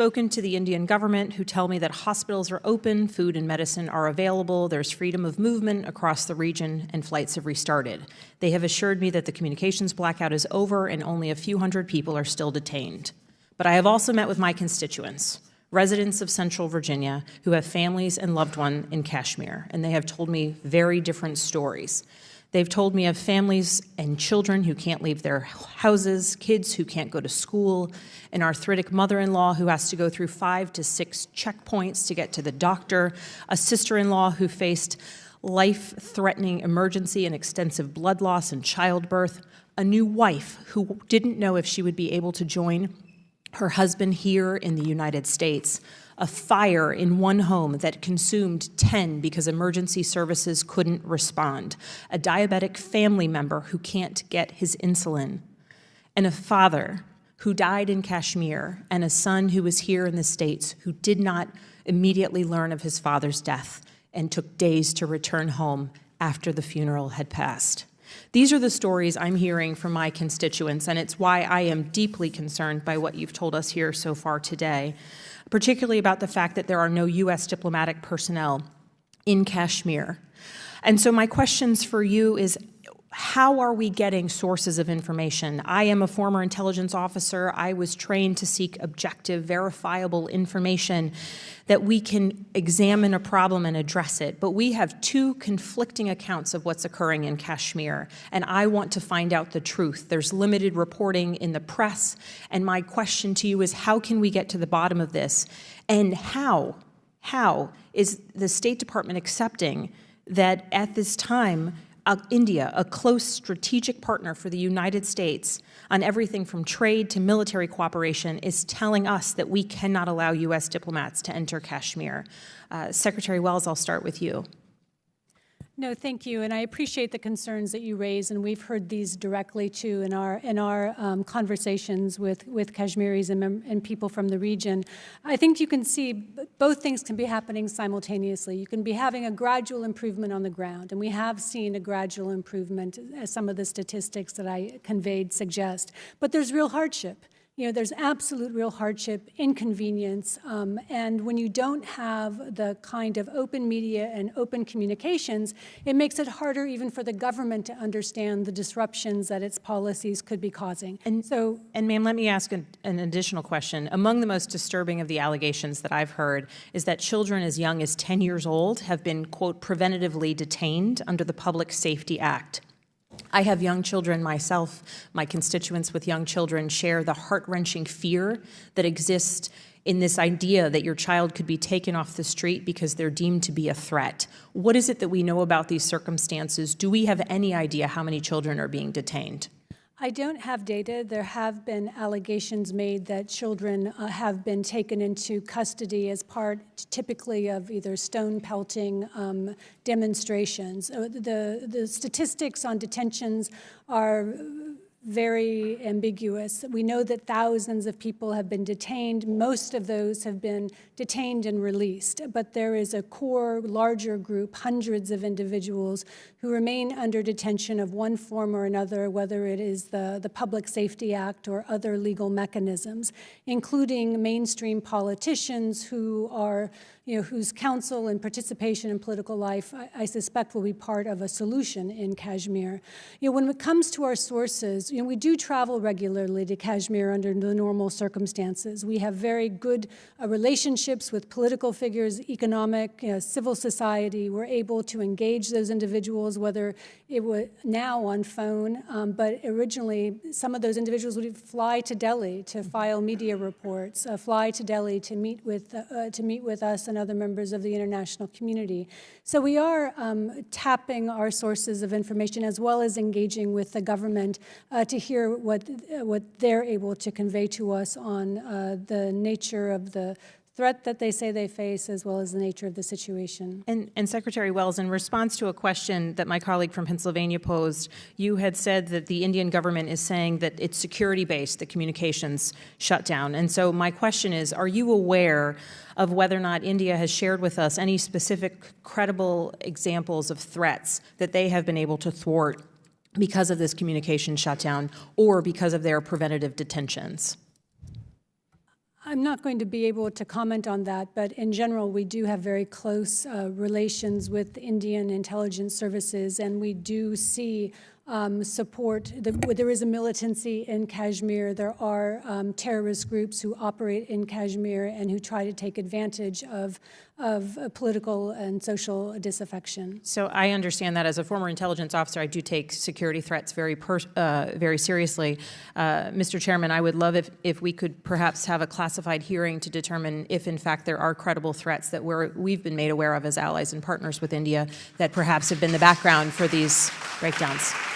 spoken to the Indian government, who tell me that hospitals are open, food and medicine are available, there's freedom of movement across the region, and flights have restarted. They have assured me that the communications blackout is over and only a few hundred people are still detained. But I have also met with my constituents, residents of Central Virginia, who have families and loved ones in Kashmir, and they have told me very different stories. They've told me of families and children who can't leave their houses, kids who can't go to school, an arthritic mother-in-law who has to go through 5 to 6 checkpoints to get to the doctor, a sister-in-law who faced life-threatening emergency and extensive blood loss and childbirth, a new wife who didn't know if she would be able to join her husband here in the United States, a fire in one home that consumed 10 because emergency services couldn't respond, a diabetic family member who can't get his insulin, and a father who died in Kashmir, and a son who was here in the States who did not immediately learn of his father's death and took days to return home after the funeral had passed. These are the stories I'm hearing from my constituents, and it's why I am deeply concerned by what you've told us here so far today, particularly about the fact that there are no U.S. diplomatic personnel in Kashmir. And so my questions for you is, how are we getting sources of information? I am a former intelligence officer. I was trained to seek objective, verifiable information that we can examine a problem and address it. But we have 2 conflicting accounts of what's occurring in Kashmir, and I want to find out the truth. There's limited reporting in the press, and my question to you is, how can we get to the bottom of this? And how is the State Department accepting that at this time, India, a close strategic partner for the United States on everything from trade to military cooperation, is telling us that we cannot allow U.S. diplomats to enter Kashmir? Secretary Wells, I'll start with you. No, thank you, and I appreciate the concerns that you raise, and we've heard these directly too in our conversations with Kashmiris and people from the region. I think you can see both things can be happening simultaneously. You can be having a gradual improvement on the ground, and we have seen a gradual improvement, as some of the statistics that I conveyed suggest. But there's real hardship. You know, there's absolute real hardship, inconvenience, and when you don't have the kind of open media and open communications, it makes it harder even for the government to understand the disruptions that its policies could be causing. And ma'am, let me ask an additional question. Among the most disturbing of the allegations that I've heard is that children as young as 10 years old have been, quote, preventatively detained under the Public Safety Act. I have young children myself. My constituents with young children share the heart-wrenching fear that exists in this idea that your child could be taken off the street because they're deemed to be a threat. What is it that we know about these circumstances? Do we have any idea how many children are being detained? I don't have data. There have been allegations made that children have been taken into custody as part, typically, of either stone pelting demonstrations. The statistics on detentions are very ambiguous. We know that thousands of people have been detained. Most of those have been detained and released, but there is a core, larger group, hundreds of individuals who remain under detention of one form or another, whether it is the Public Safety Act or other legal mechanisms, including mainstream politicians who are, whose counsel and participation in political life, I suspect, will be part of a solution in Kashmir. When it comes to our sources, we do travel regularly to Kashmir under the normal circumstances. We have very good relationships with political figures, economic, civil society. We're able to engage those individuals, whether it was now on phone, but originally some of those individuals would fly to Delhi to file media reports, fly to Delhi to meet with us and other members of the international community. So we are tapping our sources of information as well as engaging with the government to hear what they're able to convey to us on the nature of the threat that they say they face, as well as the nature of the situation. And Secretary Wells, in response to a question that my colleague from Pennsylvania posed, you had said that the Indian government is saying that it's security-based, the communications shut down. And so my question is, are you aware of whether or not India has shared with us any specific credible examples of threats that they have been able to thwart because of this communication shutdown or because of their preventative detentions? I'm not going to be able to comment on that, but in general, we do have very close relations with Indian intelligence services, and we do see support. There is a militancy in Kashmir. There are terrorist groups who operate in Kashmir and who try to take advantage of political and social disaffection. So I understand that as a former intelligence officer, I do take security threats very seriously. Mr. Chairman, I would love if we could perhaps have a classified hearing to determine if, in fact, there are credible threats that we've been made aware of as allies and partners with India that perhaps have been the background for these breakdowns.